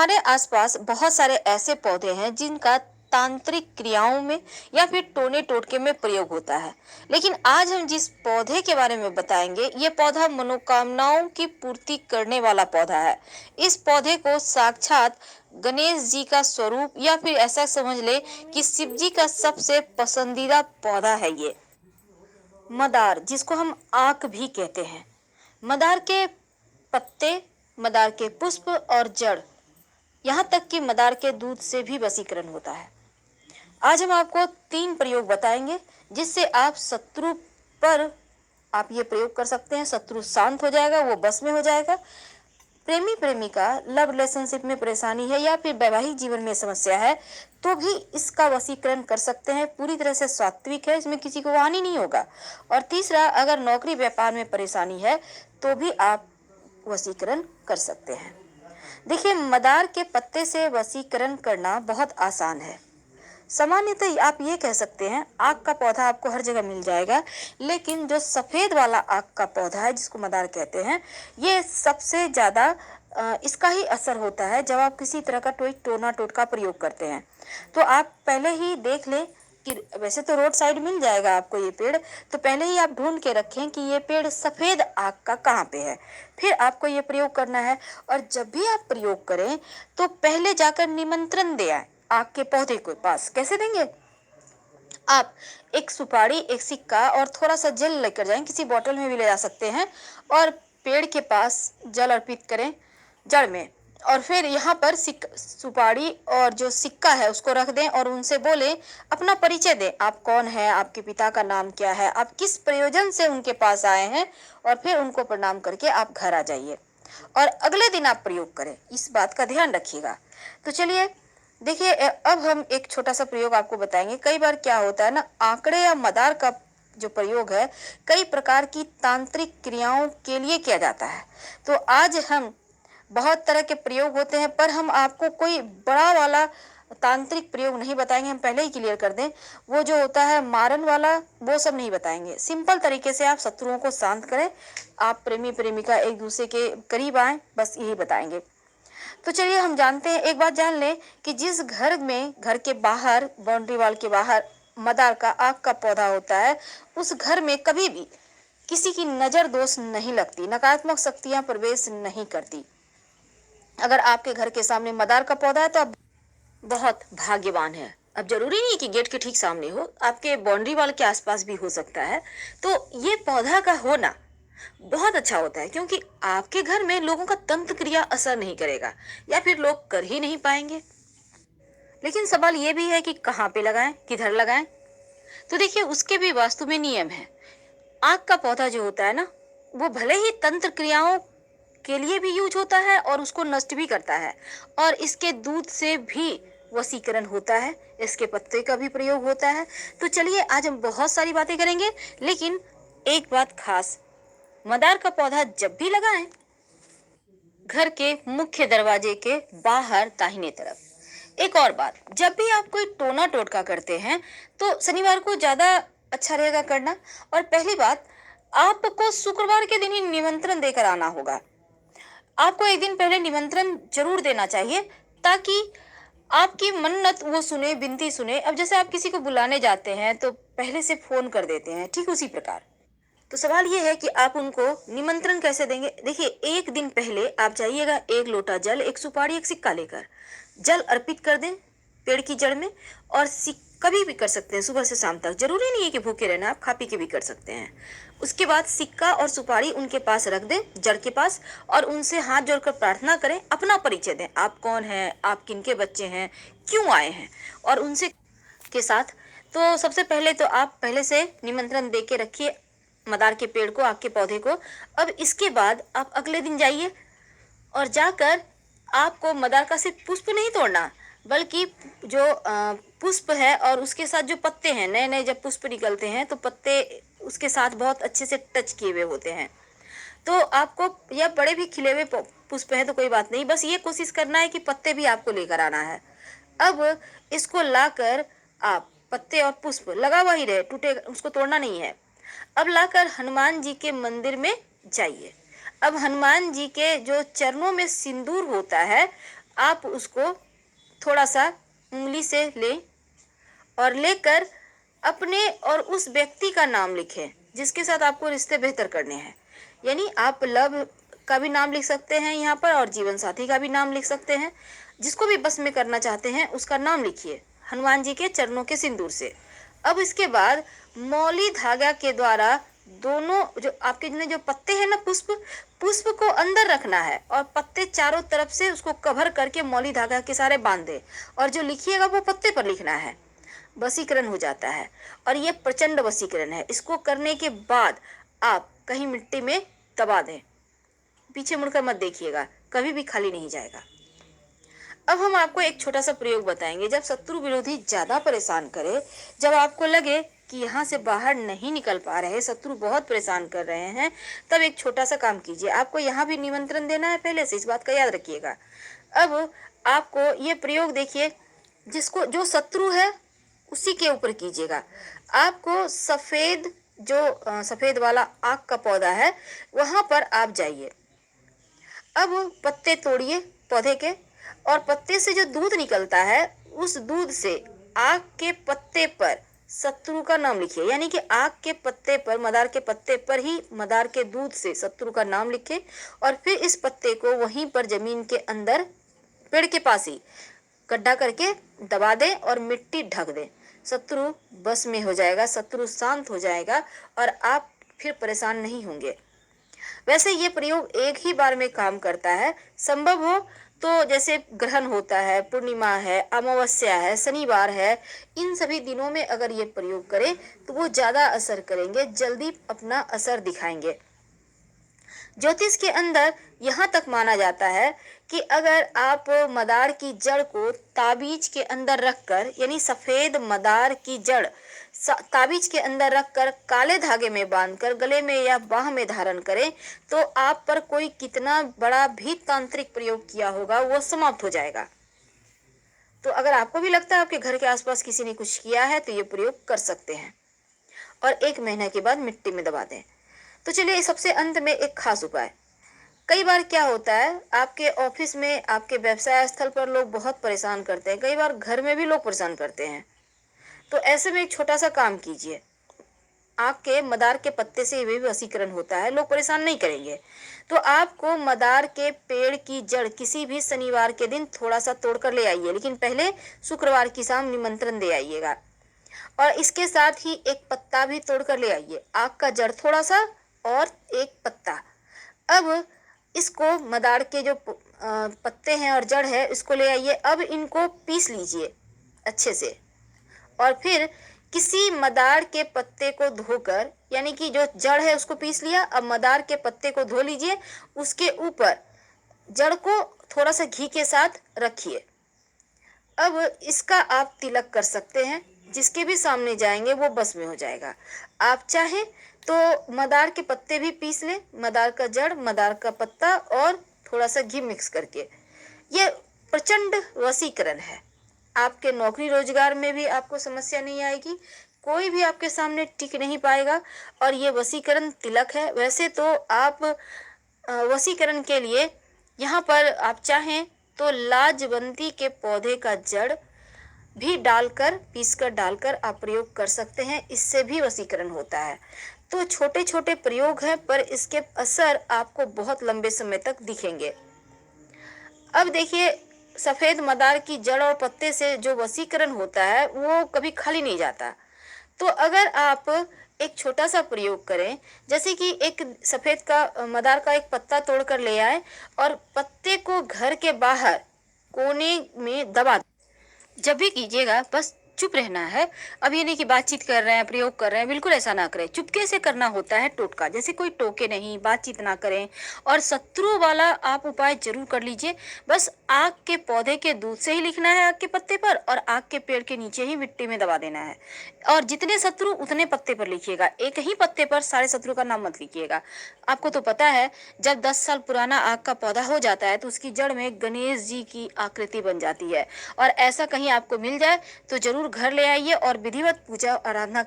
हमारे आसपास बहुत सारे ऐसे पौधे हैं जिनका तांत्रिक क्रियाओं में या फिर टोने टोटके में प्रयोग होता है। लेकिन आज हम जिस पौधे के बारे में बताएंगे, ये पौधा मनोकामनाओं की पूर्ति करने वाला पौधा है। इस पौधे को साक्षात गणेश जी का स्वरूप या फिर ऐसा समझ ले कि शिव जी का सबसे पसंदीदा पौधा है ये मदार, जिसको हम आक भी कहते हैं। मदार के पत्ते, मदार के पुष्प और जड़, यहाँ तक कि मदार के दूध से भी वशीकरण होता है। आज हम आपको 3 प्रयोग बताएंगे जिससे आप शत्रु पर आप ये प्रयोग कर सकते हैं। शत्रु शांत हो जाएगा, वो बस में हो जाएगा। प्रेमी प्रेमिका लव रिलेशनशिप में परेशानी है या फिर वैवाहिक जीवन में समस्या है तो भी इसका वशीकरण कर सकते हैं। पूरी तरह से सात्विक है, इसमें किसी को हानि नहीं होगा। और तीसरा, अगर नौकरी व्यापार में परेशानी है तो भी आप वशीकरण कर सकते हैं। देखिए, मदार के पत्ते से वशीकरण करना बहुत आसान है। सामान्यतः आप ये कह सकते हैं आक का पौधा आपको हर जगह मिल जाएगा, लेकिन जो सफेद वाला आक का पौधा है जिसको मदार कहते हैं, ये सबसे ज्यादा इसका ही असर होता है जब आप किसी तरह का कोई टोना टोटका प्रयोग करते हैं। तो आप पहले ही देख लें कि वैसे तो रोड साइड मिल जाएगा आपको ये पेड़, तो पहले ही आप ढूंढ के रखें कि ये पेड़ सफेद आक का कहाँ पे है, फिर आपको ये प्रयोग करना है। और जब भी आप प्रयोग करें तो पहले जाकर निमंत्रण दे आए आक के पौधे के पास। कैसे देंगे? आप एक सुपारी, एक सिक्का और थोड़ा सा जल लेकर जाएं, किसी बोतल में भी ले जा सकते हैं, और पेड़ के पास जल अर्पित करें जड़ में। और फिर यहाँ पर सुपारी और जो सिक्का है उसको रख दें और उनसे बोले, अपना परिचय दें, आप कौन है, आपके पिता का नाम क्या है, आप किस प्रयोजन से उनके पास आए हैं, और फिर उनको प्रणाम करके आप घर आ जाइए और अगले दिन आप प्रयोग करें। इस बात का ध्यान रखिएगा। तो चलिए देखिए, अब हम एक छोटा सा प्रयोग आपको बताएंगे। कई बार क्या होता है ना, आंकड़े या मदार का जो प्रयोग है कई प्रकार की तांत्रिक क्रियाओं के लिए किया जाता है। तो आज हम बहुत तरह के प्रयोग होते हैं, पर हम आपको कोई बड़ा वाला तांत्रिक प्रयोग नहीं बताएंगे। हम पहले ही क्लियर कर दें, वो जो होता है मारन वाला, वो सब नहीं बताएंगे। सिंपल तरीके से आप शत्रुओं को शांत करें, आप प्रेमी प्रेमिका एक दूसरे के करीब आए, बस यही बताएंगे। तो चलिए हम जानते हैं, एक बात जान लें कि जिस घर में घर के बाहर, बाउंड्री वॉल के बाहर मदार का आक का पौधा होता है, उस घर में कभी भी किसी की नजर दोष नहीं लगती, नकारात्मक शक्तियां प्रवेश नहीं करती। अगर आपके घर के सामने मदार का पौधा है तो आप बहुत भाग्यवान है। अब जरूरी नहीं कि गेट के ठीक सामने हो, आपके बाउंड्री वॉल के आसपास भी हो सकता है। तो ये पौधा का होना बहुत अच्छा होता है, क्योंकि आपके घर में लोगों का तंत्र क्रिया असर नहीं करेगा या फिर लोग कर ही नहीं पाएंगे। लेकिन सवाल ये भी है कि कहाँ पे लगाएं, किधर लगाएं। तो देखिए, उसके भी वास्तु में नियम है। आग का पौधा जो होता है ना, वो भले ही तंत्र क्रियाओं के लिए भी यूज होता है और उसको नष्ट भी करता है, और इसके दूध से भी वशीकरण होता है, इसके पत्ते का भी प्रयोग होता है। तो चलिए आज हम बहुत सारी बातें करेंगे, लेकिन एक बात खास, मदार का पौधा जब भी लगाएं, घर के मुख्य दरवाजे के बाहर दाहिने तरफ। एक और बात, जब भी आप कोई टोना टोटका करते हैं तो शनिवार को ज्यादा अच्छा रहेगा करना। और पहली बात, आपको शुक्रवार के दिन ही निमंत्रण देकर आना होगा। आपको एक दिन पहले निमंत्रण जरूर देना चाहिए, ताकि आपकी मन्नत वो सुने, विनती सुने। अब जैसे आप किसी को बुलाने जाते हैं तो पहले से फोन कर देते हैं, ठीक उसी प्रकार। तो सवाल ये है कि आप उनको निमंत्रण कैसे देंगे। देखिए, एक दिन पहले आप जाइएगा, 1 लोटा जल, एक सुपारी, एक सिक्का लेकर जल अर्पित कर दें पेड़ की जड़ में। और कभी भी कर सकते हैं, सुबह से शाम तक, जरूरी नहीं है कि भूखे रहना, आप खा पी के भी कर सकते हैं। उसके बाद सिक्का और सुपारी उनके पास रख दें, जड़ के पास, और उनसे हाथ जोड़कर प्रार्थना करें, अपना परिचय दें, आप कौन हैं, आप किनके बच्चे हैं, क्यों आए हैं, और उनसे के साथ। तो सबसे पहले तो आप पहले से निमंत्रण दे के रखिए मदार के पेड़ को, आग के पौधे को। अब इसके बाद आप अगले दिन जाइए और जाकर आपको मदार का सिर्फ पुष्प नहीं तोड़ना, बल्कि जो पुष्प है और उसके साथ जो पत्ते हैं, नए नए जब पुष्प निकलते हैं तो पत्ते उसके साथ बहुत अच्छे से टच किए हुए होते हैं। तो आपको, या बड़े भी खिले हुए पुष्प है तो कोई बात नहीं, बस ये कोशिश करना है कि पत्ते भी आपको लेकर आना है। अब इसको लाकर आप, पत्ते और पुष्प लगा हुआ ही रहे, टूटे, उसको तोड़ना नहीं है। अब लाकर हनुमान जी के मंदिर में जाइए। अब हनुमान जी के जो चरणों में सिंदूर होता है, आप उसको थोड़ा सा उंगली से लें और लेकर अपने और उस व्यक्ति का नाम लिखें जिसके साथ आपको रिश्ते बेहतर करने हैं। यानी आप लव का भी नाम लिख सकते हैं यहाँ पर और जीवन साथी का भी नाम लिख सकते हैं। जिसको भी बस में करना चाहते हैं उसका नाम लिखिए हनुमान जी के चरणों के सिंदूर से। अब इसके बाद मौली धागा के द्वारा दोनों जो आपके जो पत्ते हैं ना, पुष्प को अंदर रखना है और पत्ते चारों तरफ से उसको कवर करके मौली धागा के सारे बांध दे और जो लिखिएगा वो पत्ते पर लिखना है। वशीकरण हो जाता है और ये प्रचंड वशीकरण है। इसको करने के बाद आप कहीं मिट्टी में दबा दें, पीछे मुड़कर मत देखिएगा, कभी भी खाली नहीं जाएगा। अब हम आपको एक छोटा सा प्रयोग बताएंगे। जब शत्रु विरोधी ज्यादा परेशान करे, जब आपको लगे कि यहाँ से बाहर नहीं निकल पा रहे, शत्रु बहुत परेशान कर रहे हैं, तब एक छोटा सा काम कीजिए। आपको यहाँ भी निमंत्रण देना है पहले से, इस बात का याद रखिएगा। अब आपको ये प्रयोग देखिए, जिसको जो शत्रु है उसी के ऊपर कीजिएगा। आपको सफेद वाला आक का पौधा है, वहां पर आप जाइए। अब पत्ते तोड़िए पौधे के और पत्ते से जो दूध निकलता है उस दूध से आक के पत्ते पर शत्रु का नाम लिखिए। यानी कि आक के पत्ते पर, मदार के पत्ते पर ही मदार के दूध से शत्रु का नाम लिखे और फिर इस पत्ते को वहीं पर जमीन के अंदर पेड़ के पास ही गड्ढा करके दबा दें और मिट्टी ढक दें। शत्रु बस में हो जाएगा, शत्रु शांत हो जाएगा और आप फिर परेशान नहीं होंगे। वैसे ये प्रयोग एक ही बार में काम करता है। संभव हो तो जैसे ग्रहण होता है, पूर्णिमा है, अमावस्या है, शनिवार है, इन सभी दिनों में अगर ये प्रयोग करें तो वो ज्यादा असर करेंगे, जल्दी अपना असर दिखाएंगे। ज्योतिष के अंदर यहाँ तक माना जाता है कि अगर आप मदार की जड़ को ताबीज के अंदर रखकर, यानी सफेद मदार की जड़ ताबीज के अंदर रखकर काले धागे में बांधकर गले में या बाह में धारण करें तो आप पर कोई कितना बड़ा भी तांत्रिक प्रयोग किया होगा वो समाप्त हो जाएगा। तो अगर आपको भी लगता है आपके घर के आसपास किसी ने कुछ किया है तो ये प्रयोग कर सकते हैं और 1 महीने के बाद मिट्टी में दबा दें। तो चलिए सबसे अंत में एक खास उपाय। कई बार क्या होता है, आपके ऑफिस में, आपके व्यवसाय स्थल पर लोग बहुत परेशान करते हैं, कई बार घर में भी लोग परेशान करते हैं। तो ऐसे में एक छोटा सा काम कीजिए। आपके मदार के पत्ते से भी वशीकरण होता है, लोग परेशान नहीं करेंगे। तो आपको मदार के पेड़ की जड़ किसी भी शनिवार के दिन थोड़ा सा तोड़कर ले आइए, लेकिन पहले शुक्रवार की शाम निमंत्रण दे आइएगा और इसके साथ ही एक पत्ता भी तोड़कर ले आइए, आक का जड़ थोड़ा सा और एक पत्ता। अब इसको मदार के जो पत्ते हैं और जड़ है इसको ले आइए। अब इनको पीस लीजिए अच्छे से और फिर किसी मदार के पत्ते को धोकर, यानी कि जो जड़ है उसको पीस लिया, अब मदार के पत्ते को धो लीजिए, उसके ऊपर जड़ को थोड़ा सा घी के साथ रखिए। अब इसका आप तिलक कर सकते हैं, जिसके भी सामने जाएंगे वो बस में हो जाएगा। आप चाहें तो मदार के पत्ते भी पीस लें, मदार का जड़, मदार का पत्ता और थोड़ा सा घी मिक्स करके। ये प्रचंड वशीकरण है। आपके नौकरी रोजगार में भी आपको समस्या नहीं आएगी, कोई भी आपके सामने टिक नहीं पाएगा और ये वशीकरण तिलक है। वैसे तो आप वशीकरण के लिए यहाँ पर आप चाहें तो लाजवंती के पौधे का जड़ भी डालकर, पीसकर डालकर आप प्रयोग कर सकते हैं, इससे भी वशीकरण होता है। तो छोटे छोटे प्रयोग हैं पर इसके असर आपको बहुत लंबे समय तक दिखेंगे। अब देखिए, सफेद मदार की जड़ और पत्ते से जो वशीकरण होता है वो कभी खाली नहीं जाता। तो अगर आप एक छोटा सा प्रयोग करें, जैसे कि एक सफेद का मदार का एक पत्ता तोड़कर ले आए और पत्ते को घर के बाहर कोने में दबा, जब भी कीजिएगा बस चुप रहना है। अब ये नहीं कि बातचीत कर रहे हैं, प्रयोग कर रहे हैं, बिल्कुल ऐसा ना करें। चुपके से करना होता है टोटका, जैसे कोई टोके नहीं, बातचीत ना करें। और शत्रु वाला आप उपाय जरूर कर लीजिए। बस आग के पौधे के दूध से ही लिखना है आग के पत्ते पर और आग के पेड़ के नीचे ही मिट्टी में दबा देना है। और जितने शत्रु उतने पत्ते पर लिखिएगा, एक ही पत्ते पर सारे शत्रु का नाम मत लिखिएगा। आपको तो पता है जब 10 साल पुराना आग का पौधा हो जाता है तो उसकी जड़ में गणेश जी की आकृति बन जाती है। और ऐसा कहीं आपको मिल जाए तो जरूर घर ले आइए और विधिवत पूजा आराधना